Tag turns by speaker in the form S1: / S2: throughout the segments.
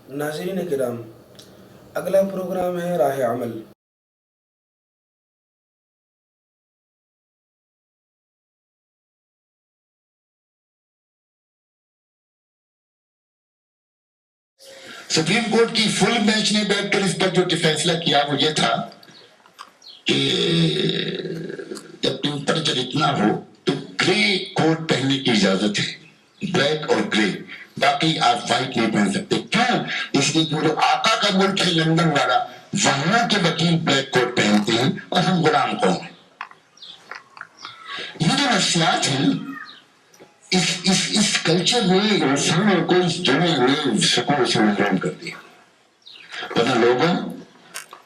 S1: ناظرین کرام، اگلا پروگرام ہے راہ عمل۔
S2: سپریم کورٹ کی فل بینچ نے بیٹھ کر اس پر جو فیصلہ کیا وہ یہ تھا کہ جب ٹیمپریچر اتنا ہو تو گرے کوٹ پہننے کی اجازت ہے، بلیک اور گرے، باقی آپ وائٹ نہیں پہن سکتے۔ کیوں؟ اس لیے کہ جو آقا کا ملک ہے لندن والا، وہاں کے وکیل بلیک کوٹ پہنتے ہیں اور ہم غلام قوم ہیں۔ یہ جو نفسیات ہیں اس کلچر میں انسانوں کو اس دنیا میں سکون سے محروم کر دیا۔ ورنہ لوگوں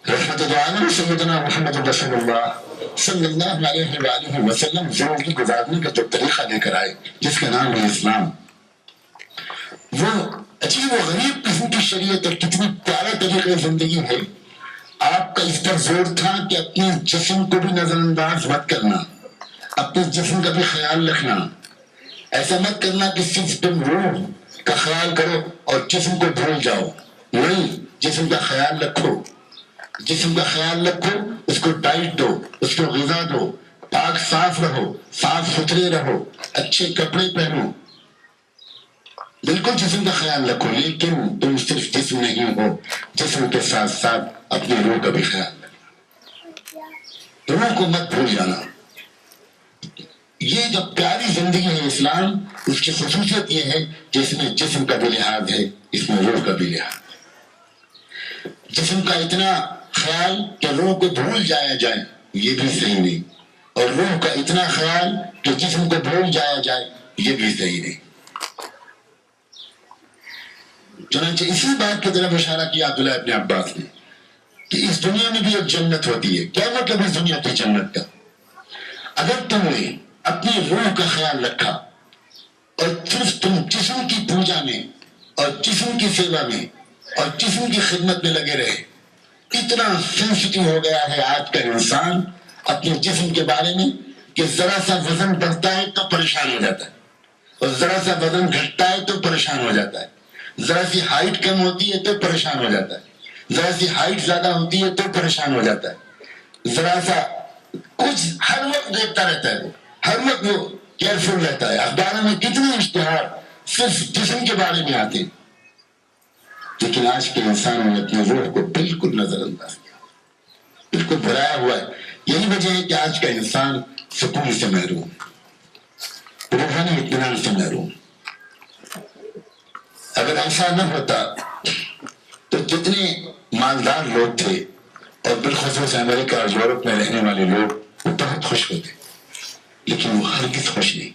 S2: رحمت عالم سیدنا محمد رسول اللہ صلی اللہ علیہ وآلہ وسلم زندگی گزارنے کا جو طریقہ لے کر آئے، جس کا نام ہے اسلام، وہ عجیب و غریب قسم کی شریعت اور کتنی پیارا طریقہ زندگی ہے۔ آپ کا اس پر زور تھا کہ اپنے جسم کو بھی نظر انداز مت کرنا، اپنے جسم کا بھی خیال رکھنا۔ ایسا مت کرنا کہ صرف تم روح کا خیال کرو اور جسم کو بھول جاؤ، نہیں، جسم کا خیال رکھو، جسم کا خیال رکھو، اس کو ڈائٹ دو، اس کو غذا دو، پاک صاف رہو، صاف ستھرے رہو، اچھے کپڑے پہنو، بالکل جسم کا خیال رکھو، لیکن تم صرف جسم نہیں ہو، جسم کے ساتھ ساتھ اپنی روح کا بھی خیال رکھو، روح کو مت بھول جانا۔ یہ جو پیاری زندگی ہے اسلام، اس کی خصوصیت یہ ہے کہ اس میں جسم کا بھی لحاظ ہے، اس میں روح کا بھی لحاظ ہے۔ جسم کا اتنا خیال کہ روح کو بھول جایا جائے، یہ بھی صحیح نہیں، اور روح کا اتنا خیال کہ جسم کو بھول جایا جائے، یہ بھی صحیح نہیں۔ چنانچہ اسی بات کی طرف اشارہ کیا عبداللہ ابن عباس نے کہ اس دنیا میں بھی ایک جنت ہوتی ہے۔ کیا مطلب اس دنیا کی جنت کا؟ اگر تم نے اپنی روح کا خیال رکھا اور صرف تم جسم کی پوجا میں اور جسم کی سیوا میں اور جسم کی خدمت میں لگے رہے، اتنا سینسٹیو ہو گیا ہے آج کا انسان اپنے جسم کے بارے میں کہ ذرا سا وزن بڑھتا ہے تو پریشان ہو جاتا ہے، اور ذرا سا وزن گھٹتا ہے تو پریشان ہو جاتا ہے، ذرا سی ہائٹ کم ہوتی ہے تو پریشان ہو جاتا ہے، ذرا سی ہائٹ زیادہ ہوتی ہے تو پریشان ہو جاتا ہے، ذرا سا کچھ ہر وقت دیکھتا رہتا ہے، ہر وقت وہ کیئرفل رہتا ہے۔ اخباروں میں کتنے اشتہار صرف جسم کے بارے میں آتے ہیں، لیکن آج کے انسانوں نے اپنی روح کو بالکل نظر انداز کیا، بالکل بھرایا ہوا ہے۔ یہی وجہ ہے کہ آج کا انسان سکون سے محروم، روحانی اطمینان سے محروم۔ اگر ایسا نہ ہوتا تو جتنے مالدار لوگ تھے، اور بالخصوص امریکہ اور یورپ میں رہنے والے لوگ، وہ بہت خوش ہوتے، لیکن وہ ہرگز خوش نہیں،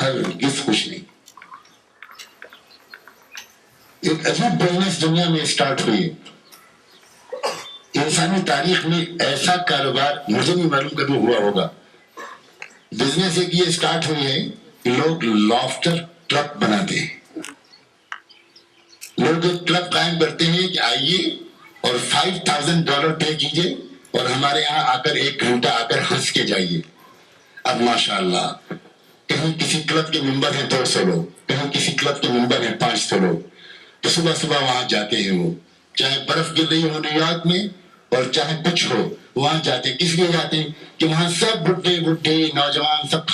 S2: ہرگز خوش نہیں۔ ایک عجیب بزنس دنیا میں اسٹارٹ ہوئی ہے، انسانی تاریخ میں ایسا کاروبار مجھے نہیں معلوم کبھی ہوا ہوگا۔ بزنس ایک یہ اسٹارٹ ہوئی ہے کہ لوگ لافٹر کلب بناتے ہیں، لوگ ایک کلب قائم کرتے ہیں کہ آئیے اور $5000 پے کیجئے اور ہمارے یہاں آ کر 1 گھنٹہ آ کر ہنس کے جائیے۔ اب ماشاءاللہ کہیں کسی کلب کے ممبر ہیں 200 لوگ، کہیں کسی کلب کے ممبر ہیں 500 لوگ، تو صبح صبح وہاں جاتے ہیں، وہ چاہے برف گر رہی ہو نیو یارک میں اور چاہے کچھ ہو، وہاں جاتے ہیں۔ کس لیے جاتے ہیں؟ کہ وہاں سب بڈھے بڈھے نوجوان سب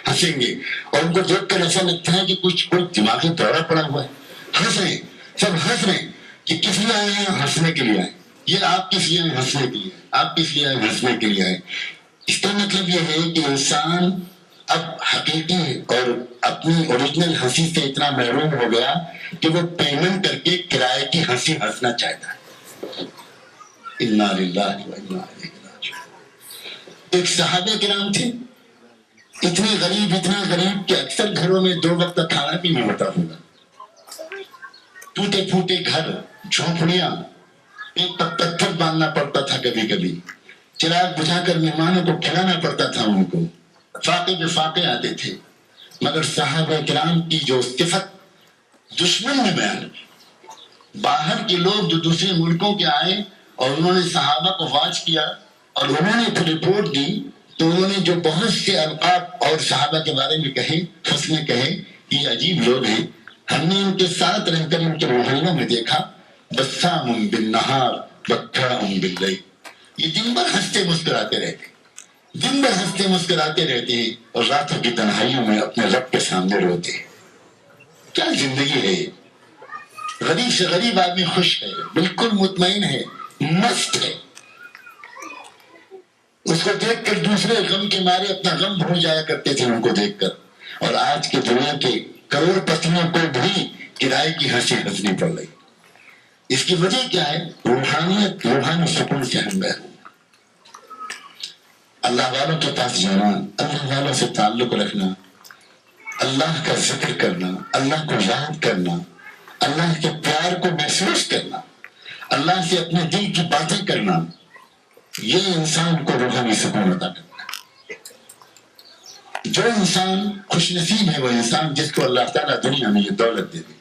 S2: ہنسیں گے، اور ان کو دیکھ کر ایسا لگتا ہے کہ کچھ کوئی دماغی دورہ پڑا ہوا ہے، ہنس رہے ہیں، سب ہنس رہے ہیں کہ کس لیے آئے ہیں؟ ہنسنے کے لیے آئے۔ یہ آپ کس لیے آئے؟ ہنسنے کے لیے۔ آپ کس لیے آئے؟ ہنسنے کے لیے آئے۔ اس کا مطلب یہ ہے کہ انسان اب حقیقی اور اپنی اوریجنل ہنسی سے اتنا محروم ہو گیا کہ وہ پیمنٹ کر کے کرائے کی ہنسی ہنسنا چاہتا ہے۔ انا للہ و انا الیہ راجعون۔ ایک صحابہ کرام تھے، اتنا غریب کہ اکثر گھروں میں 2 وقت کھانا بھی نہیں ہوتا ہوگا، ٹوٹے پھوٹے گھر، جھونپڑیاں، ایک پتھر باندھنا پڑتا تھا، کبھی کبھی چراغ بجھا کر مہمانوں کو کھلانا پڑتا تھا، ان کو فاقے بے فاقے آتے تھے۔ مگر صحابہ کرام کی جو صفت دشمن نے بیان کی، باہر کے لوگ جو دوسرے ملکوں کے آئے اور انہوں نے صحابہ کو واچ کیا اور انہوں نے پھر رپورٹ دی، تو انہوں نے جو بہت سے القاب اور صحابہ کے بارے میں کہے، حسن کہے، یہ عجیب لوگ ہیں، ہم نے ان کے ساتھ رہ کر ان کے روحانیوں میں دیکھا بسام بالنہار بکام باللیل، یہ دن بھر ہنستے مسکراتے رہتے، دن بھر ہنستے مسکراتے رہتے ہیں اور راتوں کی تنہائیوں میں اپنے رب کے سامنے روتے ہیں۔ کیا زندگی ہے یہ؟ غریب سے غریب آدمی خوش ہے، بالکل مطمئن ہے، مست ہے، اس کو دیکھ کر دوسرے غم کے مارے اپنا غم بھول جایا کرتے تھے ان کو دیکھ کر۔ اور آج کے دنیا کے کروڑ پتیوں کو بھی کرائے کی ہنسی ہنسنی پڑ رہی۔ اس کی وجہ کیا ہے؟ روحانیت، روحانی سکون سے ہم محروم۔ اللہ والوں کے پاس جانا، اللہ والوں سے تعلق رکھنا، اللہ کا ذکر کرنا، اللہ کو یاد کرنا، اللہ کے پیار کو محسوس کرنا، اللہ سے اپنے دل کی باتیں کرنا، یہ انسان کو روحانی سکون عطا کرتا ہے۔ جو انسان خوش نصیب ہے وہ انسان جس کو اللہ تعالیٰ دنیا میں یہ دولت دے دے۔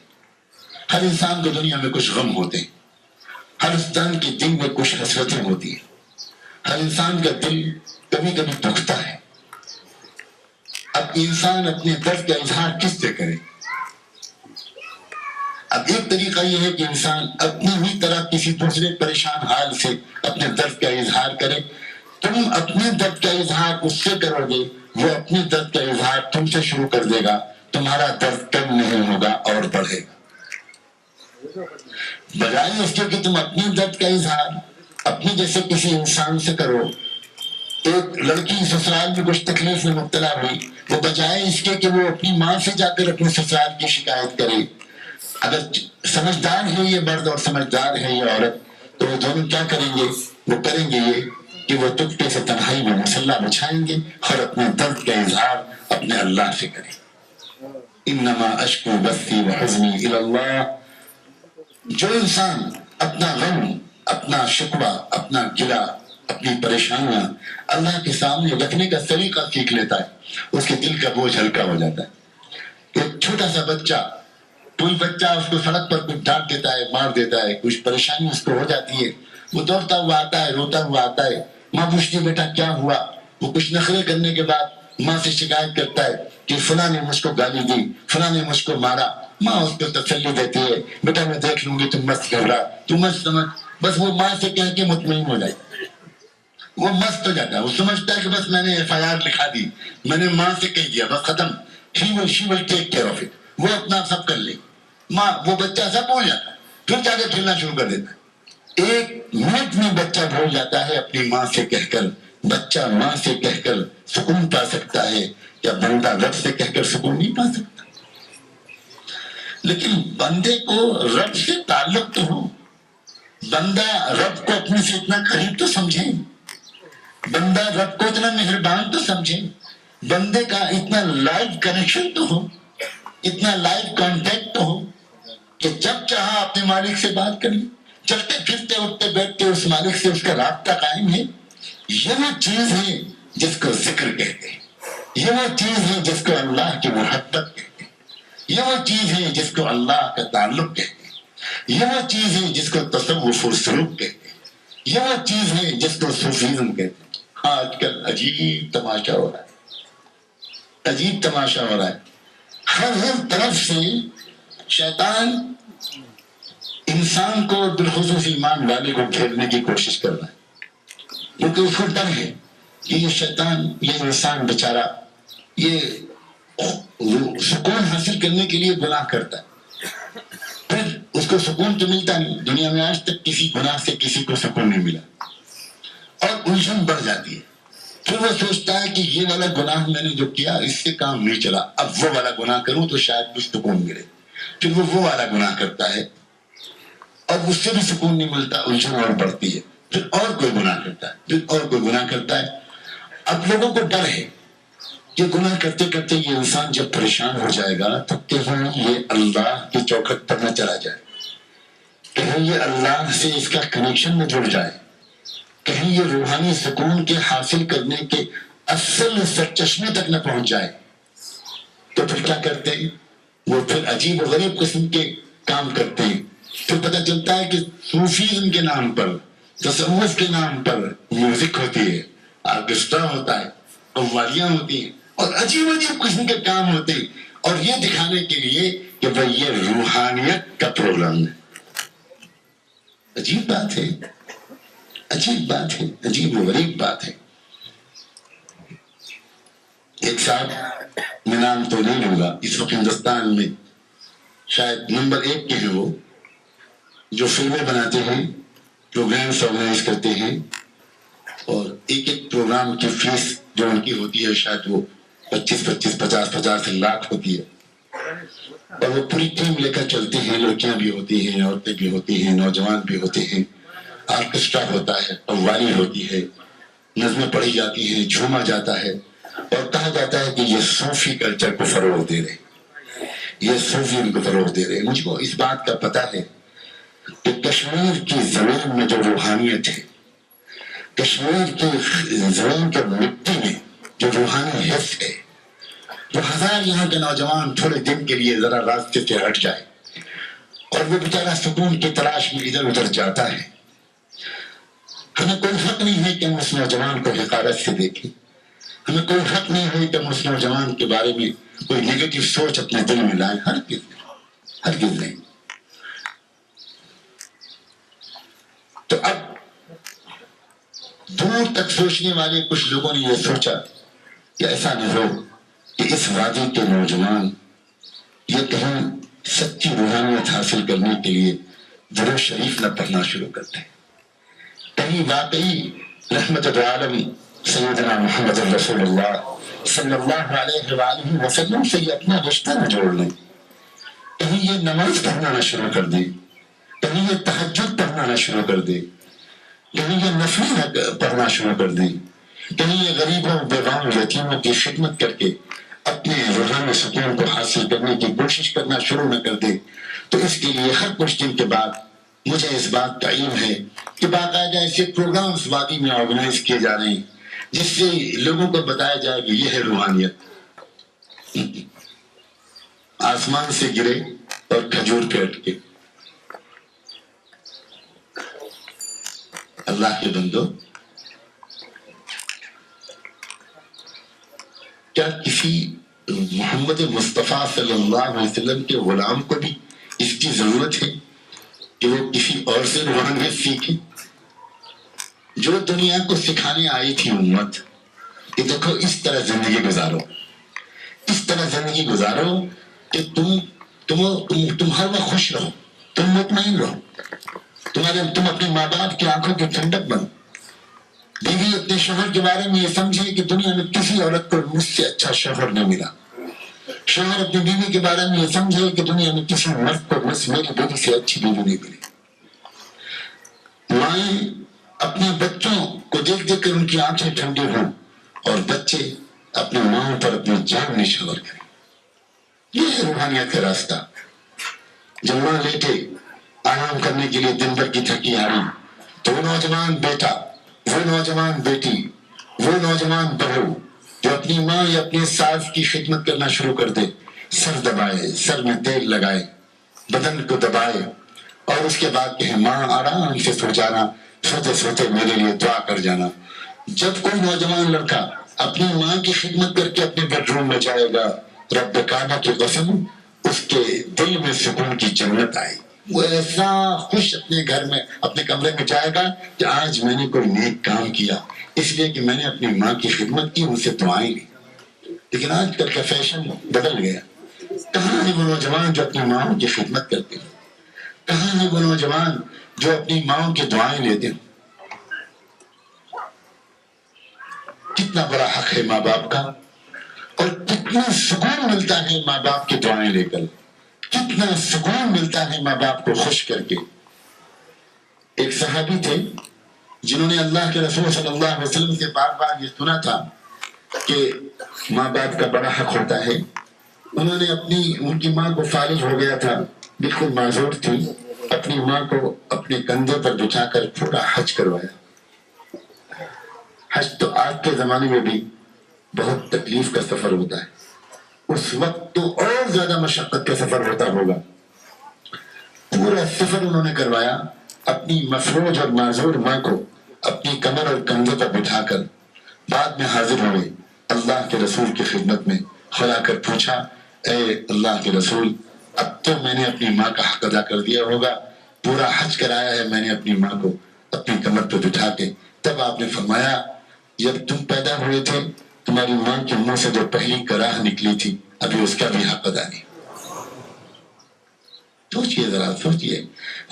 S2: ہر انسان کو دنیا میں کچھ غم ہوتے ہیں، ہر انسان کے دل میں کچھ حسرتیں ہوتی ہیں، ہر انسان کا دل کبھی کبھی دکھتا ہے۔ اب انسان اپنے درد کا اظہار کس سے کرے؟ اب ایک طریقہ یہ ہے کہ انسان اپنی ہی طرح کسی دوسرے پریشان حال سے اپنے درد کا اظہار کرے۔ تم اپنے درد کا اظہار اس سے کرو گے، وہ اپنے درد کا اظہار تم سے شروع کر دے گا، تمہارا درد کم نہیں ہوگا اور بڑھے گا۔ بجائے اس کے کہ تم اپنے درد کا اظہار اپنے جیسے کسی انسان سے کرو۔ ایک لڑکی سسرال میں کچھ تکلیف میں مبتلا ہوئی، وہ بجائے اس کے کہ وہ اپنی ماں سے جا کر اپنے سسرال کی شکایت کرے، اگر سمجھدار ہے یہ مرد اور سمجھدار ہے یہ عورت، تو وہ دونوں کیا کریں گے؟ وہ کریں گے یہ کہ وہ چپکے سے تنہائی میں مصلی بچھائیں گے اور اپنے درد کا اظہار اپنے اللہ سے کریں۔ انما اشکو بثی وحزنی الی اللہ۔ جو انسان اپنا غم، اپنا شکوہ، اپنا گلہ، اپنی پریشانیاں اللہ کے سامنے رکھنے کا طریقہ سیکھ لیتا ہے، اس کے دل کا بوجھ ہلکا ہو جاتا ہے۔ ایک چھوٹا سا بچہ، کوئی بچہ اس کو سڑک پر کچھ ڈانٹ دیتا ہے، مار دیتا ہے، کچھ پریشانی اس کو ہو جاتی ہے، وہ دوڑتا ہوا آتا ہے، روتا ہوا آتا ہے، ماں پوچھتی بیٹا کیا ہوا؟ وہ کچھ نخرے کرنے کے بعد ماں سے شکایت کرتا ہے کہ فلاں نے مجھ کو گالی دی، فلاں نے مجھ کو مارا۔ ماں اس کو تسلی دیتی ہے، بیٹا میں دیکھ لوں گی، تم مت گھبرا، تم مت سمجھ۔ بس وہ ماں سے کہہ کے مطمئن ہو جائے، وہ مست ہو جاتا ہے، وہ سمجھتا ہے کہ بس میں نے FIR لکھا دی، میں نے ماں سے کہہ دیا، بس ختم۔ she will take care of it۔ وہ اپنا سب کر لے، ماں وہ بچہ سب بھول جاتا ہے، پھر جا کے کھیلنا شروع کر دیتا ہے۔ ایک منٹ میں بچہ بھول جاتا ہے اپنی ماں سے کہہ کر۔ بچہ ماں سے کہہ کر سکون پا سکتا ہے یا بندہ رب سے کہہ کر سکون نہیں پا سکتا؟ لیکن بندے کو رب سے تعلق تو ہو، بندہ رب کو اپنے سے اتنا قریب تو سمجھے، بندہ رب کو اتنا مہربان تو سمجھے، بندے کا اتنا لائیو کنیکشن تو ہو، اتنا لائیو کانٹیکٹ تو ہو کہ جب چاہا اپنے مالک سے بات کر لیں، چلتے پھرتے اٹھتے بیٹھتے اس مالک سے اس کا رابطہ قائم ہے۔ یہ وہ چیز ہے جس کو ذکر کہتے ہیں، یہ وہ چیز ہے جس کو اللہ کی محبت کہتے ہیں، یہ وہ چیز ہے جس کو اللہ کا تعلق کہتے ہیں، یہ وہ چیز ہے جس کو تصوف و سلوک کہتے ہیں، یہ وہ چیز ہے جس کو صوفیزم کہتے ہیں۔ آج کل عجیب تماشا ہو رہا ہے، عجیب تماشا ہو رہا ہے، ہر طرف سے شیطان انسان کو بالخصوص ایمان والے کو گھیرنے کی کوشش کر رہا ہے، کیونکہ اس کو ڈر ہے کہ یہ شیطان، یہ انسان بیچارہ، یہ سکون حاصل کرنے کے لیے گناہ کرتا ہے، پھر اس کو سکون تو ملتا نہیں۔ دنیا میں آج تک کسی گناہ سے کسی کو سکون نہیں ملا، اور الجھن بڑھ جاتی ہے۔ پھر وہ سوچتا ہے کہ یہ والا گناہ میں نے جو کیا اس سے کام نہیں چلا، اب وہ والا گناہ کروں تو شاید کچھ سکون ملے۔ پھر وہ والا گناہ کرتا ہے اور اس سے بھی سکون نہیں ملتا، الجھن اور بڑھتی ہے، پھر اور کوئی گناہ کرتا ہے، پھر اور کوئی گناہ کرتا ہے۔ اب لوگوں کو ڈر ہے کہ گناہ کرتے کرتے یہ انسان جب پریشان ہو جائے گا تو کہیں یہ اللہ کی چوکھٹ پر نہ چلا جائے، کہیں یہ اللہ سے اس کا کنیکشن نہ جڑ جائے، کہیں یہ روحانی سکون کے حاصل کرنے کے اصل سرچشمے تک نہ پہنچ جائے۔ تو پھر کیا کرتے ہیں؟ وہ پھر عجیب و غریب قسم کے کام کرتے ہیں۔ پھر پتہ چلتا ہے کہ صوفیزم کے نام پر، تصوف کے نام پر میوزک ہوتی ہے، آرکیسٹرا ہوتا ہے، قوالیاں ہوتی ہیں، اور عجیب عجیب قسم کے کام ہوتے ہیں، اور یہ دکھانے کے لیے کہ بھائی یہ روحانیت کا پروگرام ہے. عجیب بات ہے، عجیب بات ہے، عجیب و غریب بات ہے. ایک صاحب، میں نام تو نہیں لوں گا، اس وقت ہندوستان میں شاید نمبر 1 کے ہیں، وہ جو فلمیں بناتے ہیں، پروگرامس آرگنائز کرتے ہیں، اور ایک ایک پروگرام کی فیس جو ان کی ہوتی ہے شاید وہ 25-50 لاکھ ہوتی ہے، اور وہ پوری ٹیم لے کر چلتے ہیں. لڑکیاں بھی ہوتی ہیں، عورتیں بھی ہوتی ہیں، نوجوان بھی ہوتے ہیں، آرکیسٹرا ہوتا ہے، قوالی ہوتی ہے، نظمیں پڑھی جاتی ہیں، جھوما جاتا ہے، اور کہا جاتا ہے کہ یہ صوفی کلچر کو فروغ دے رہے، یہ صوفی ان کو فروغ دے رہے. مجھ کو اس بات کا پتہ ہے کہ کشمیر کی زمین میں جو روحانیت ہے، کشمیر کی زمین کے مٹی میں جو روحانی حس ہے، تو 1000 یہاں کے نوجوان تھوڑے دن کے لیے ذرا راستے سے ہٹ جائے اور وہ بیچارہ سکون کی تلاش میں ادھر ادھر جاتا ہے. ہمیں کوئی حق نہیں ہے کہ ہم اس نوجوان کو حقارت سے دیکھیں، ہمیں کوئی حق نہیں ہے کہ ہم اس نوجوان کے بارے میں کوئی نیگیٹو سوچ اپنے دل میں لائیں. ہرگز نہیں. تو اب دور تک سوچنے والے کچھ لوگوں نے یہ سوچا کہ ایسا نہ ہو کہ اس وادی کے نوجوان یہ کہیں سچی روحانیت حاصل کرنے کے لیے درود شریف نہ پڑھنا شروع کرتے ہیں، کہیں واقعی رحمت العالم سیدنا محمد رسول اللہ صلی اللہ علیہ وآلہ وسلم سے یہ اپنا رشتہ نہ جوڑ لیں، کہیں یہ نماز پڑھنا نہ شروع کر دیں، کہیں یہ تہجد پڑھنا نہ شروع کر دیں، کہیں یہ نفل نہ پڑھنا شروع کر دیں، کہیں یہ غریبوں، بیواؤں، یتیموں کی خدمت کر کے اپنے روحانی سکون کو حاصل کرنے کی کوشش کرنا شروع نہ کر دے. تو اس کے لیے ہر کچھ دن کے بعد مجھے اس بات کا علم ہے کہ باقاعدہ ایسے پروگرامز وادی میں آرگنائز کیے جا رہے ہیں جس سے لوگوں کو بتایا جائے کہ یہ ہے روحانیت. آسمان سے گرے اور کھجور پہ اٹکے. اللہ کے بندو، کیا کسی محمد مصطفیٰ صلی اللہ علیہ وسلم کے غلام کو بھی اس کی ضرورت ہے کہ وہ کسی اور سے روحانیت سیکھے؟ جو دنیا کو سکھانے آئی تھی امت کہ دیکھو اس طرح زندگی گزارو، اس طرح زندگی گزارو کہ تم ہر وقت خوش رہو، تم مطمئن رہو، تم اپنے ماں باپ کی آنکھوں کی ٹھنڈک بنو. بیوی اپنے شوہر کے بارے میں یہ سمجھے کہ دنیا میں کسی عورت کو مجھ سے اچھا شوہر نہیں ملا. شوہر اپنی بیوی کے بارے میں یہ سمجھے کہ دنیا میں کسی مرد کو مجھ میری بیوی سے اچھی بیوی نہیں ملی. مائیں اپنے بچوں کو دیکھ دیکھ کر ان کی آنکھیں ٹھنڈی ہوں اور بچے اپنی ماں پر اپنی جان نشور کریں. یہ ہے روحانیت کا راستہ. جب ماں لیٹے آرام کرنے کے لیے دن بھر کی تھکی ہاری، تو وہ نوجوان بیٹا، وہ نوجوان بیٹی، وہ نوجوان بہو جو اپنی ماں یا اپنے ساس کی خدمت کرنا شروع کر دے، سر دبائے، سر میں تیل لگائے، بدن کو دبائے، اور اس کے بعد کہے ماں آرام سے سو جانا، سوتے سوتے میرے لیے دعا کر جانا. جب کوئی نوجوان لڑکا اپنی ماں کی خدمت کر کے اپنے بیڈ روم میں جائے گا، رب کعبہ کی قسم اس کے دل میں سکون کی جنت آئے. وہ ایسا خوش اپنے گھر میں اپنے کمرے میں جائے گا کہ آج میں نے کوئی نیک کام کیا، اس لیے کہ میں نے اپنی ماں کی خدمت کی، ان سے دعائیں لی. لیکن آج کل کا فیشن بدل گیا. کہاں ہے وہ نوجوان جو اپنی ماں کی خدمت کرتے ہیں؟ کہاں ہے وہ نوجوان جو اپنی ماں کی دعائیں لیتے ہیں؟ کتنا بڑا حق ہے ماں باپ کا، اور کتنا سکون ملتا ہے ماں باپ کی دعائیں لے کر، کتنا سکون ملتا ہے ماں باپ کو خوش کر کے. ایک صحابی تھے جنہوں نے اللہ کے رسول صلی اللہ علیہ وسلم سے بار بار یہ سنا تھا کہ ماں باپ کا بڑا حق ہوتا ہے. انہوں نے ان کی ماں کو فالج ہو گیا تھا، بالکل معذور تھی، اپنی ماں کو اپنے کندھے پر بٹھا کر پورا حج کروایا. حج تو آج کے زمانے میں بھی بہت تکلیف کا سفر ہوتا ہے، اس وقت تو اور زیادہ مشقت کا سفر ہوتا ہوگا. پورا سفر انہوں نے کروایا، اپنی مفلوج اور معذور ماں کو اپنی کمر اور کندھے پر بٹھا کر بعد میں حاضر ہوئے اللہ کے رسول کی خدمت میں، کھڑا کر پوچھا، اے اللہ کے رسول، اب تو میں نے اپنی ماں کا حق ادا کر دیا ہوگا, پورا حج کرایا ہے میں نے اپنی ماں کو اپنی کمر پہ بٹھا کے. تب آپ نے فرمایا جب تم پیدا ہوئے تھے تمہاری ماں کے منہ سے جو پہلی کراہ نکلی تھی ابھی اس کا بھی حق ادا نہیں. سوچئے ذرا, سوچئے.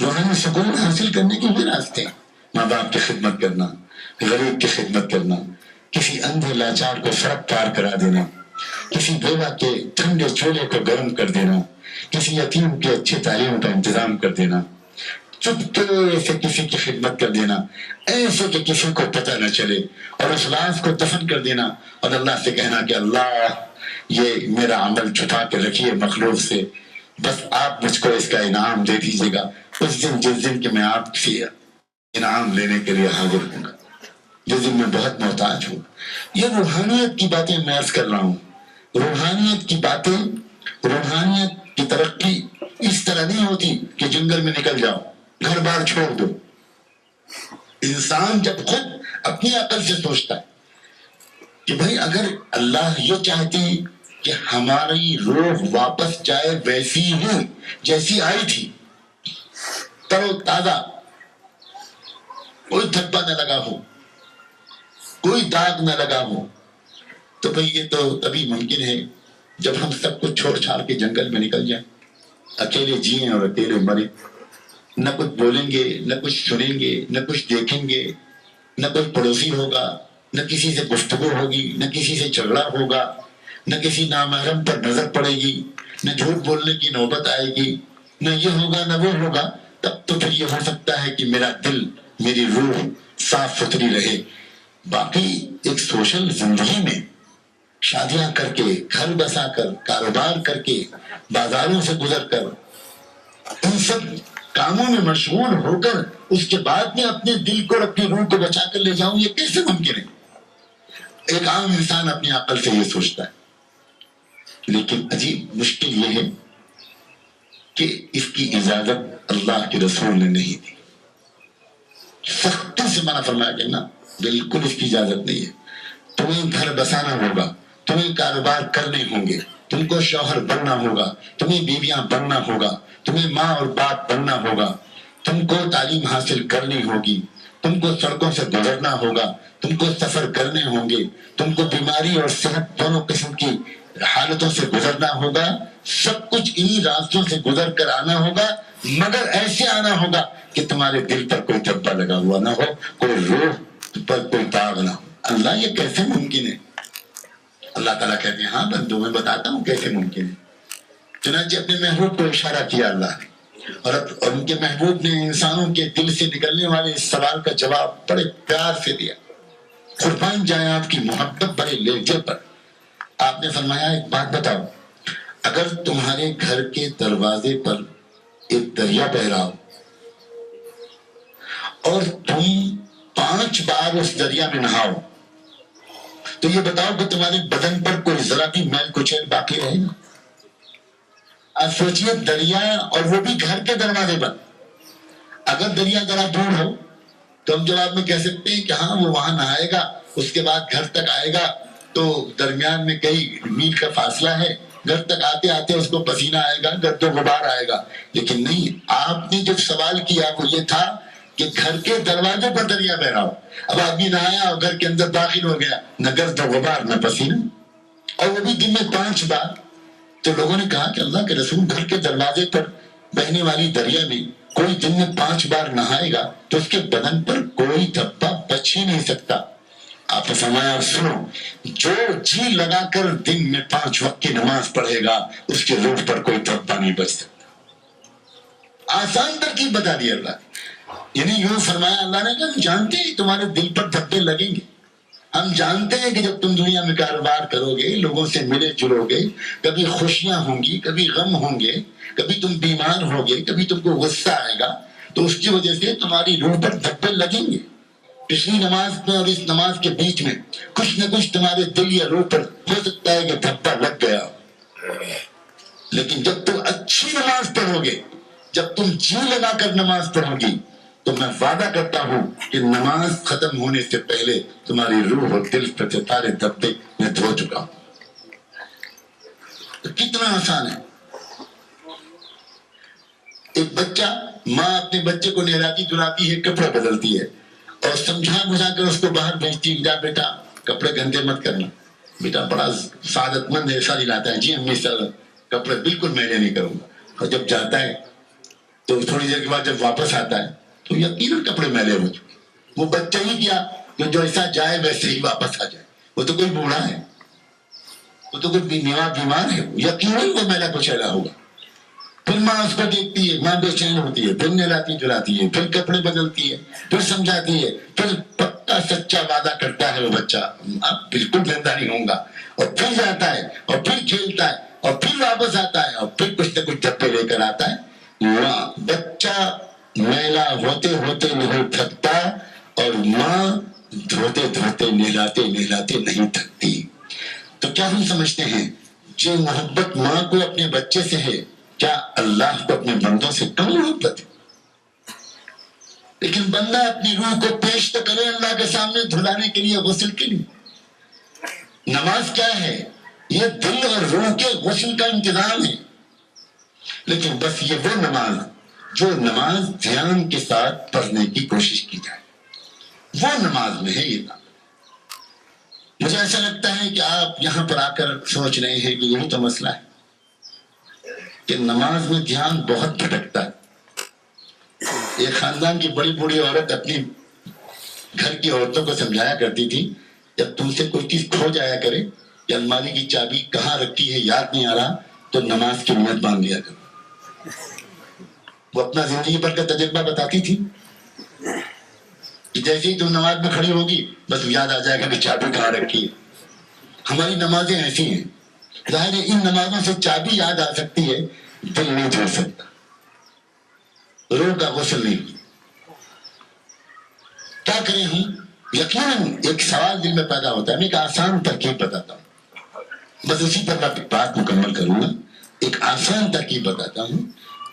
S2: روحانی سکون حاصل کرنے کے بھی راستے ہیں. ماں باپ کی خدمت کرنا, غریب کی خدمت کرنا, کسی اندھے لاچار کو سڑک پار کرا دینا, کسی بیوہ کے ٹھنڈے چولہے کو گرم کر دینا, کسی یتیم کے اچھی تعلیم کا انتظام کر دینا, چپکے سے کسی کی خدمت کر دینا ایسے کہ کسی کو پتہ نہ چلے, اور اس راز کو دفن کر دینا اور اللہ سے کہنا کہ اللہ یہ میرا عمل چھپا کے رکھیے مخلوق سے, بس آپ مجھ کو اس کا انعام دے دیجیے گا اس دن جس دن کہ میں آپ سے انعام لینے کے لیے حاضر ہوں گا, جس دن میں بہت محتاج ہوں. یہ روحانیت کی باتیں میں عرض کر رہا ہوں. روحانیت کی باتیں, روحانیت کی ترقی اس طرح نہیں ہوتی کہ جنگل میں نکل جاؤ, گھر بار چھوڑ دو. انسان جب خود اپنی عقل سے سوچتا ہے کہ بھائی اگر اللہ یہ چاہتی کہ ہماری روح واپس جائے ویسی ہی جیسی آئی تھی, تر و تازہ, کوئی دھبا نہ لگا ہو, کوئی داغ نہ لگا ہو, تو بھئی یہ تو تبھی ممکن ہے جب ہم سب کچھ چھوڑ چھاڑ کے جنگل میں نکل جائیں, اکیلے جئیں اور اکیلے مریں, نہ کچھ بولیں گے, نہ کچھ سنیں گے, نہ کچھ دیکھیں گے, نہ کوئی پڑوسی ہوگا, نہ کسی سے گفتگو ہوگی, نہ کسی سے جھگڑا ہوگا, نہ کسی نامحرم پر نظر پڑے گی, نہ جھوٹ بولنے کی نوبت آئے گی, نہ یہ ہوگا نہ وہ ہوگا. تب تو پھر یہ ہو سکتا ہے کہ میرا دل, میری روح صاف ستھری رہے. باقی ایک سوشل زندگی میں شادیاں کر کے, گھر بسا کر, کاروبار کر کے, بازاروں سے گزر کر, ان سب کاموں میں مشغول ہو کر اس کے بعد میں اپنے دل کو اور اپنی روح کو بچا کر لے جاؤں, یہ کیسے ممکن ہے؟ ایک عام انسان اپنی عقل سے یہ سوچتا ہے. لیکن عجیب مشکل یہ ہے کہ اس کی اجازت اللہ کے رسول نے نہیں دی. سختی سے منع فرمایا کہ نا بالکل اس کی اجازت نہیں ہے. تمہیں گھر بسانا ہوگا, تمہیں کاروبار کرنے ہوں گے, تم کو شوہر بننا ہوگا, تمہیں بیویاں بننا ہوگا, تمہیں ماں اور باپ بننا ہوگا, تم کو تعلیم حاصل کرنی ہوگی, تم کو سڑکوں سے گزرنا ہوگا, تم کو سفر کرنے ہوں گے, تم کو بیماری اور صحت دونوں قسم کی حالتوں سے گزرنا ہوگا, سب کچھ انہی راستوں سے گزر کر آنا ہوگا, مگر ایسے آنا ہوگا کہ تمہارے دل پر کوئی دھبا لگا ہوا نہ ہو, کوئی روح پر کوئی داغ نہ ہو. اللہ یہ کیسے ممکن ہے؟ اللہ تعالیٰ کہتے ہیں ہاں بندو میں بتاتا ہوں کیسے ممکن ہے. چنانچہ اپنے محبوب کو اشارہ کیا اللہ نے, اور ان کے محبوب نے انسانوں کے دل سے نکلنے والے اس سوال کا جواب بڑے پیار سے دیا. قربان جائے آپ کی محبت بڑے لہجے پر. آپ نے فرمایا ایک بات بتاؤ, اگر تمہارے گھر کے دروازے پر ایک دریا بہ رہا ہو اور تم 5 بار اس دریا میں نہاؤ, تو یہ بتاؤ کہ تمہارے بدن پر کوئی ذرا بھی میل کچیل باقی رہے گا؟ اب سوچئے دریا, اور وہ بھی گھر کے دروازے پر. اگر دریا ذرا دور ہو تو ہم جواب میں کہہ سکتے ہیں کہ ہاں وہ وہاں نہائے گا, اس کے بعد گھر تک آئے گا تو درمیان میں کئی میل کا فاصلہ ہے, گھر تک آتے آتے اس کو پسینہ آئے گا, گرد و غبار آئے گا. لیکن نہیں, آپ نے جو سوال کیا وہ یہ تھا کہ گھر کے دروازے پر دریا بہ رہا ہو, اب آدمی نہایا اور گھر کے اندر داخل ہو گیا, نہ گرد و غبار نہ پسینہ, اور وہ بھی دن میں 5 بار. تو لوگوں نے کہا کہ اللہ کے رسول گھر کے دروازے پر بہنے والی دریا میں کوئی دن میں 5 بار نہائے گا تو اس کے بدن پر کوئی دھبا بچ ہی نہیں سکتا. آپ نے فرمایا سنو, جو جی لگا کر دن میں 5 وقت کی نماز پڑھے گا اس کے روح پر کوئی دھبا نہیں بچ سکتا. آسان ترکیب بتا دی اللہ نے. یعنی یوں فرمایا اللہ نے کہ ہم جانتے ہیں تمہارے دل پر دھبے لگیں گے, ہم جانتے ہیں کہ جب تم دنیا میں کاروبار کرو گے, لوگوں سے ملے جلو گے, کبھی خوشیاں ہوں گی, کبھی غم ہوں گے, کبھی تم بیمار ہوگے, کبھی تم کو غصہ آئے گا, تو اس کی وجہ سے تمہاری روح پر دھبے لگیں گے. پچھلی نماز میں اور اس نماز کے بیچ میں کچھ نہ کچھ تمہارے دل یا روح پر ہو سکتا ہے کہ دھبا لگ گیا. لیکن جب تم اچھی نماز پڑھو گے, جب تم جی لگا کر نماز پڑھو گی, تو میں وعدہ کرتا ہوں کہ نماز ختم ہونے سے پہلے تمہاری روح اور دل پر سارے دھبے میں دھو چکا ہوں. تو کتنا آسان ہے. ایک بچہ ماں اپنے بچے کو نہلاتی دھلاتی ہے, کپڑے بدلتی ہے اور سمجھا بجھا کر اس کو باہر بھیجتی ہے, جا بیٹا کپڑے گندے مت کرنا. بیٹا بڑا سعادت مند ہے, ایسا دلاتا ہے, جی امی سر کپڑے بالکل میلے نہیں کروں گا. اور جب جاتا ہے تو تھوڑی دیر کے بعد جب واپس آتا ہے تو یقیناً کپڑے میلے ہو چکے. وہ بچہ ہی کیا کہ جو ایسا جائے ویسے ہی واپس آ جائے. وہ تو کوئی بوڑھا ہے, وہ تو کوئی بیمار ہے, یقیناً وہ میلا کچیلا ہوگا. پھر ماں اس کو دیکھتی ہے, ماں بے چین ہوتی ہے, پھر نہلاتی دھلاتی ہے, پھر کپڑے بدلتی ہے, پھر سمجھاتی ہے, پھر پکا سچا وعدہ کرتا ہے وہ بچہ اب بالکل گندا نہیں ہوں گا, اور پھر جاتا ہے اور پھر کھیلتا ہے اور پھر واپس آتا ہے اور پھر کچھ نہ کچھ ڈبے لے کر آتا ہے. بچہ میلا ہوتے ہوتے نہیں تھکتا اور ماں دھوتے دھوتے نہلاتے نہلاتے نہیں تھکتی. تو کیا ہم سمجھتے ہیں جو محبت ماں کو اپنے بچے سے ہے, کیا اللہ کو اپنے بندوں سے کم محبت ہے؟ لیکن بندہ اپنی روح کو پیش تو کرے اللہ کے سامنے دھلانے کے لیے, غسل کے لیے. نماز کیا ہے؟ یہ دل اور روح کے غسل کا انتظام ہے. لیکن بس یہ وہ نماز جو نماز دھیان کے ساتھ پڑھنے کی کوشش کی جائے, وہ نماز میں ہے یہ کام. مجھے ایسا لگتا ہے کہ آپ یہاں پر آ کر سوچ رہے ہیں کہ یہی تو مسئلہ ہے کہ نماز میں دھیان بہت بھٹکتا ہے. ایک خاندان کی بڑی بوڑھی عورت اپنی گھر کی عورتوں کو سمجھایا کرتی تھی, جب تم سے کوئی چیز کھو جایا کرے یا الماری کی چابی کہاں رکھی ہے یاد نہیں آ رہا تو نماز کی نیت مان لیا کرو. وہ اپنا زندگی بھر کا تجربہ بتاتی تھی کہ جیسے ہی تم نماز میں کھڑی ہوگی بس یاد آ جائے گا کہ چابی کہاں رکھی ہے. ہماری نمازیں ایسی ہیں, ظاہر ہے ان نمازوں سے چابی یاد آ سکتی ہے, دل نہیں دھو سکتا, روح کا غسل نہیں. کیا کریں ہم؟ یقیناً ایک سوال دل میں پیدا ہوتا ہے. میں ایک آسان ترکیب بتاتا ہوں, بس اسی پر میں بات مکمل کروں گا. ایک آسان ترکیب بتاتا ہوں,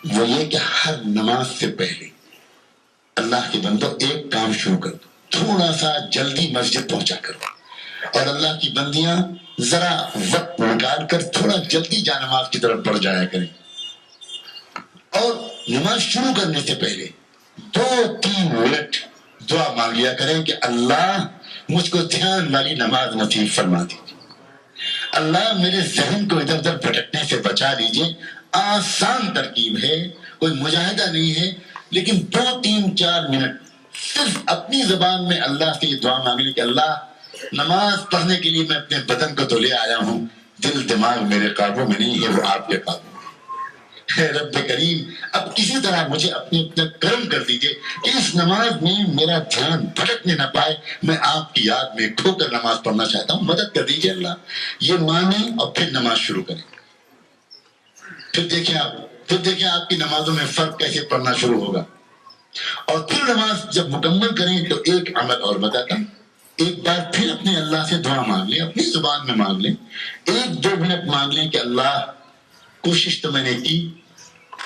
S2: وہ یہ کہ ہر نماز سے پہلے اللہ کے بندوں ایک کام شروع کر دو, تھوڑا سا جلدی مسجد پہنچا کرو, اور اللہ کی بندیاں ذرا وقت نکال کر تھوڑا جلدی جا نماز کی طرف بڑھ جایا کریں. اور نماز شروع کرنے سے پہلے 2-3 منٹ دعا مانگ لیا کریں کہ اللہ مجھ کو دھیان والی نماز نصیب فرما دیجیے, اللہ میرے ذہن کو ادھر ادھر بھٹکنے سے بچا لیجیے. آسان ترکیب ہے, کوئی مجاہدہ نہیں ہے, لیکن 2-3-4 منٹ صرف اپنی زبان میں اللہ سے یہ دعا مانگنے کہ اللہ نماز پڑھنے کے لیے میں اپنے بدن کو تو لے آیا ہوں, دل دماغ میرے قابو میں نہیں ہے, وہ آپ کے قابو میں ہے. رب کریم اب کسی طرح مجھے اپنا کرم کر دیجئے کہ اس نماز میں میرا دھیان بھٹکنے نہ پائے, میں آپ کی یاد میں کھو کر نماز پڑھنا چاہتا ہوں, مدد کر دیجئے اللہ. یہ مانیں اور پھر نماز شروع کریں. پھر دیکھیں آپ کی نمازوں میں فرق کیسے پڑنا شروع ہوگا. اور پھر نماز جب مکمل کریں تو ایک عمل اور بتاتا ہوں. ایک بار پھر اپنے اللہ سے دعا مانگ لیں, اپنی زبان میں مانگ لیں, 1-2 منٹ مانگ لیں کہ اللہ کوشش تو میں نے کی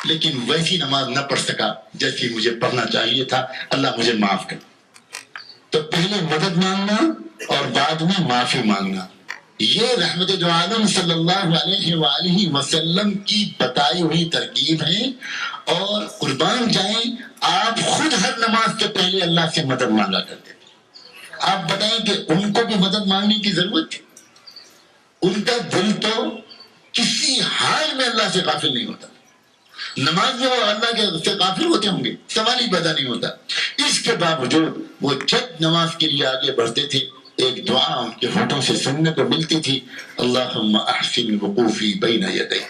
S2: لیکن ویسی نماز نہ پڑھ سکا جیسی مجھے پڑھنا چاہیے تھا, اللہ مجھے معاف کر. تو پہلے مدد مانگنا اور بعد میں معافی مانگنا, یہ رحمت دو عالم صلی اللہ علیہ وآلہ وسلم کی بتائی ہوئی ترکیب ہے. اور قربان جائیں آپ خود ہر نماز سے پہلے اللہ سے مدد مانگا کرتے. آپ بتائیں کہ ان کو بھی مدد مانگنے کی ضرورت تھی؟ ان کا دل تو کسی حال میں اللہ سے غافل نہیں ہوتا. نماز میں وہ اللہ کے سے غافل ہوتے ہوں گے, سوال ہی پیدا نہیں ہوتا. اس کے باوجود وہ جب نماز کے لیے آگے بڑھتے تھے ایک دعا ان کے ہونٹوں سے سننے کو ملتی تھی, اللہم احسن وقوفی بین یدیک,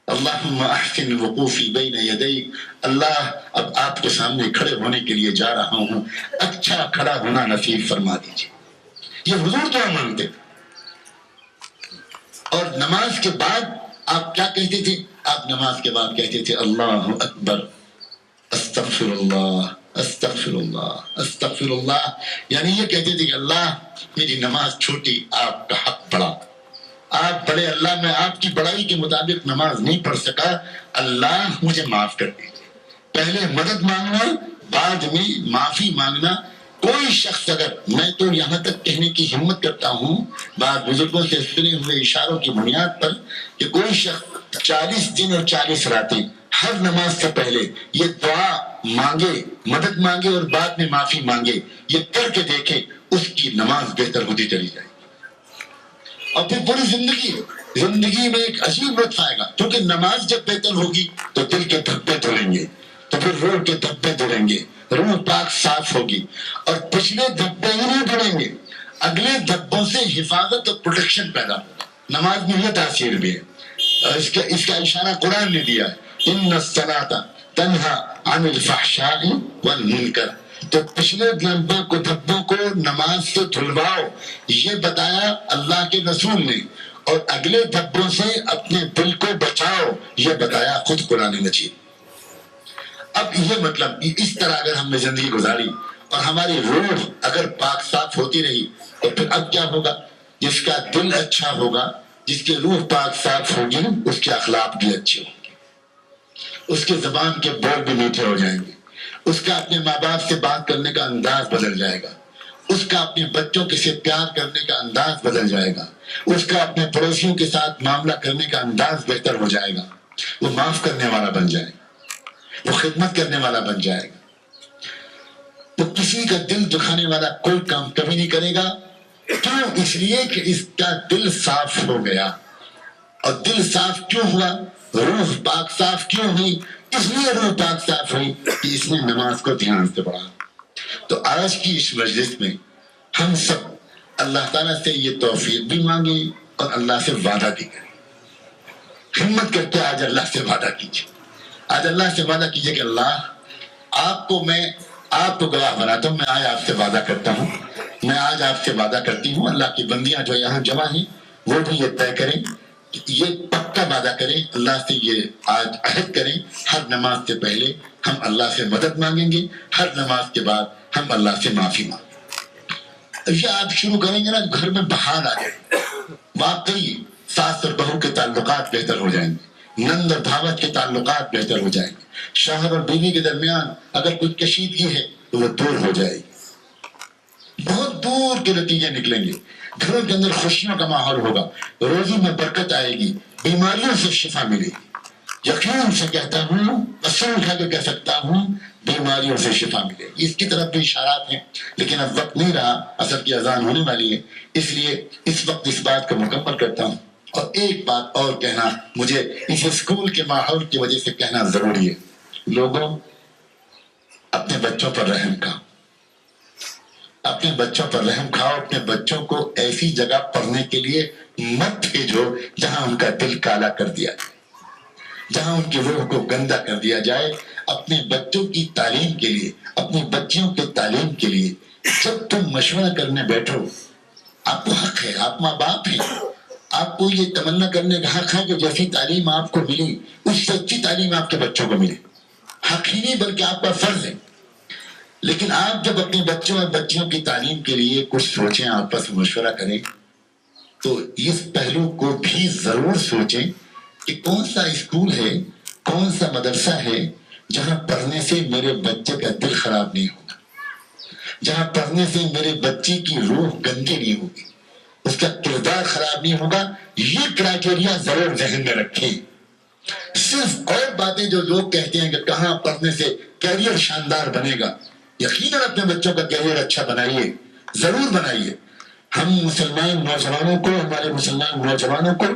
S2: اللہم احسن وقوفی بین یدیک, اللہ اب آپ کے سامنے کھڑے ہونے کے لیے جا رہا ہوں, اچھا کھڑا ہونا نصیب فرما دیجیے. یہ حضور دعا مانگتے تھے. اور نماز کے بعد آپ کیا کہتے تھے؟ آپ نماز کے بعد کہتے تھے اللہ اکبر, استغفر اللہ, استغفر اللہ, استغفر اللہ. یعنی یہ کہتے تھے کہ اللہ میری نماز چھوٹی, آپ کا حق بڑا, آپ بڑے, اللہ میں آپ کی بڑائی کے مطابق نماز نہیں پڑھ سکا, اللہ مجھے معاف کر دیجیے. پہلے مدد مانگنا, بعد میں معافی مانگنا. کوئی شخص اگر, میں تو یہاں تک کہنے کی ہمت کرتا ہوں بعض بزرگوں سے سنے ہوئے اشاروں کی بنیاد پر, کہ کوئی شخص 40 دن اور 40 راتیں ہر نماز سے پہلے یہ دعا مانگے، مدد مانگے اور بعد میں معافی مانگے، یہ کر کے دیکھے، اس کی نماز بہتر ہوتی چلی جائے گی۔ اور پھر پوری زندگی میں ایک عجیب لطف آئے گا، کیونکہ نماز جب بہتر ہوگی تو دل کے دھبے دھلیں گے، تو پھر روح کے دھبے دھلیں گے، روح پاک صاف ہوگی، اور پچھلے دھبے ہی نہیں دھلیں گے، اگلے دھبوں سے حفاظت اور پروٹیکشن پیدا ہوگا۔ نماز میں یہ تاثیر بھی ہے، اس کا اشارہ قرآن نے دیا ہے، ان الصلاۃ تنہا عن الفحشاء والمنکر، تو پچھلے دھبوں کو نماز سے دھلواؤ، یہ بتایا اللہ کے رسول نے، اور اگلے دھبوں سے اپنے دل کو بچاؤ، یہ بتایا خود قرآن مجید۔ اب یہ مطلب اس طرح اگر ہم نے زندگی گزاری اور ہماری روح اگر پاک صاف ہوتی رہی تو پھر اب کیا ہوگا؟ جس کا دل اچھا ہوگا، جس کی روح پاک صاف ہوگی، اس کے اخلاق بھی اچھے ہوں گے، اس کے زبان کے بول بھی میٹھے ہو جائیں گے، اس کا اپنے ماں باپ سے بات کرنے کا انداز بدل جائے گا، اس کا اپنے بچوں کے سے پیار کرنے کا انداز بدل جائے گا، اس کا اپنے پڑوسیوں کے ساتھ معاملہ کرنے کا انداز بہتر ہو جائے گا، وہ معاف کرنے والا بن جائے گا، وہ خدمت کرنے والا بن جائے گا، وہ کسی کا دل دکھانے والا کوئی کام کبھی نہیں کرے گا۔ کیوں؟ اس لیے کہ اس کا دل صاف ہو گیا۔ اور دل صاف کیوں ہوا؟ روح پاک صاف کیوں ہوئی؟ اس لیے روح پاک صاف ہوئی کہ اس نے نماز کو دھیان سے پڑھا۔ تو آج کی اس مجلس میں ہم سب اللہ تعالیٰ سے یہ توفیق بھی مانگیں اور اللہ سے وعدہ بھی کریں۔ ہمت کر کے آج اللہ سے وعدہ کیجیے، آج اللہ سے وعدہ کیجیے کہ اللہ آپ کو گواہ بناتا ہوں، میں آج آپ سے وعدہ کرتا ہوں، میں آج آپ سے وعدہ کرتی ہوں، اللہ کی بندیاں جو یہاں جمع ہیں وہ بھی یہ طے کریں، یہ پکا وعدہ کریں، اللہ سے یہ آج عہد کریں، ہر نماز سے پہلے ہم اللہ سے مدد مانگیں گے، ہر نماز کے بعد ہم اللہ سے معافی مانگیں گے۔ یہ آپ شروع کریں گے نا، گھر میں بہار آ جائے، واقعی ساس اور بہو کے تعلقات بہتر ہو جائیں گے، نند اور بھاوت کے تعلقات بہتر ہو جائیں گے، شوہر اور بیوی کے درمیان اگر کوئی کشیدگی ہے تو وہ دور ہو جائے گی، بہت دور کے نتیجے نکلیں گے، گھروں کے اندر خوشیوں کا ماحول ہوگا، روزی میں برکت آئے گی، بیماریوں سے شفا ملے گی، یقین سے کہتا ہوں، قسم کھا کے کہہ سکتا ہوں، بیماریوں سے شفا ملے گی۔ اس کی طرف بھی اشارات ہیں، لیکن اب وقت نہیں رہا، عصر کی اذان ہونے والی ہے، اس لیے اس وقت اس بات کو مکمل کرتا ہوں۔ اور ایک بات اور کہنا مجھے اس اسکول کے ماحول کی وجہ سے کہنا ضروری ہے، لوگوں اپنے بچوں پر رحم کھاؤ، اپنے بچوں پر رحم کھاؤ، اپنے بچوں کو ایسی جگہ پڑھنے کے لیے مت بھیجو جہاں ان کا دل کالا کر دیا جائے، جہاں ان کی روح کو گندا کر دیا جائے۔ اپنے بچوں کی تعلیم کے لیے، اپنی بچیوں کے تعلیم کے لیے جب تم مشورہ کرنے بیٹھو، آپ کو حق ہے، آپ ماں باپ ہیں، آپ کو یہ تمنا کرنے کا حق ہے کہ جیسی تعلیم آپ کو ملی اس سے اچھی تعلیم آپ کے بچوں کو ملے، حق ہی نہیں بلکہ آپ کا فرض ہے۔ لیکن آپ جب اپنے بچوں اور بچیوں کی تعلیم کے لیے کچھ سوچیں، آپس میں مشورہ کریں، تو اس پہلو کو بھی ضرور سوچیں کہ کون سا اسکول ہے، کون سا مدرسہ ہے جہاں پڑھنے سے میرے بچے کا دل خراب نہیں ہوگا، جہاں پڑھنے سے میرے بچے کی روح گندی نہیں ہوگی، اس کا کردار خراب نہیں ہوگا۔ یہ کرائٹیریا ضرور ذہن میں رکھیں۔ صرف اور باتیں جو لوگ کہتے ہیں کہ کہاں پڑھنے سے کیریئر شاندار بنے گا، یقیناً اپنے بچوں کا کیریئر اچھا بنائیے، ضرور بنائیے۔ ہم مسلمان نوجوانوں کو، ہمارے مسلمان نوجوانوں کو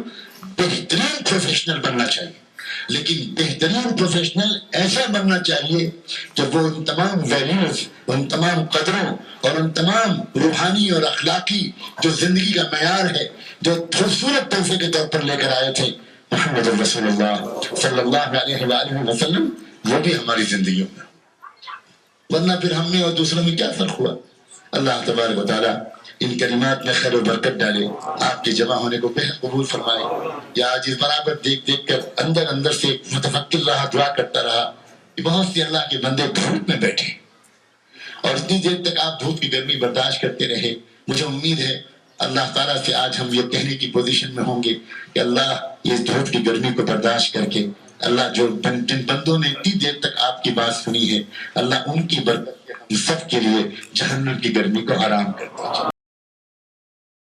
S2: بہترین پروفیشنل بننا چاہیے، لیکن بہترین پروفیشنل ایسا بننا چاہیے کہ وہ ان تمام ویلیوز، ان تمام قدروں اور ان تمام روحانی اور اخلاقی جو زندگی کا معیار ہے، جو خوبصورت تحفے کے طور پر لے کر آئے تھے محمد رسول اللہ صلی اللہ علیہ وآلہ وسلم، وہ بھی ہماری زندگیوں میں، ورنہ پھر ہم میں اور دوسروں میں کیا فرق ہوا؟ اللہ تبارک و تعالیٰ ان کلمات میں خیر و برکت ڈالے، آپ کے جمع ہونے کو بہت قبول فرمائے۔ یا آج اس برابر دیکھ دیکھ کر اندر سے متفکر رہا، دعا کرتا رہا کہ بہت سے اللہ کے بندے دھوپ میں بیٹھے اور اتنی دیر تک آپ دھوپ کی گرمی برداشت کرتے رہے۔ مجھے امید ہے اللہ تعالیٰ سے آج ہم یہ کہنے کی پوزیشن میں ہوں گے کہ اللہ اس دھوپ کی گرمی کو برداشت کر کے، اللہ جن بندوں نے اتنی دیر تک آپ کی بات سنی ہے، اللہ ان کی برکت ہم سب کے لیے جہنم کی گرمی کو حرام کر دیجیے۔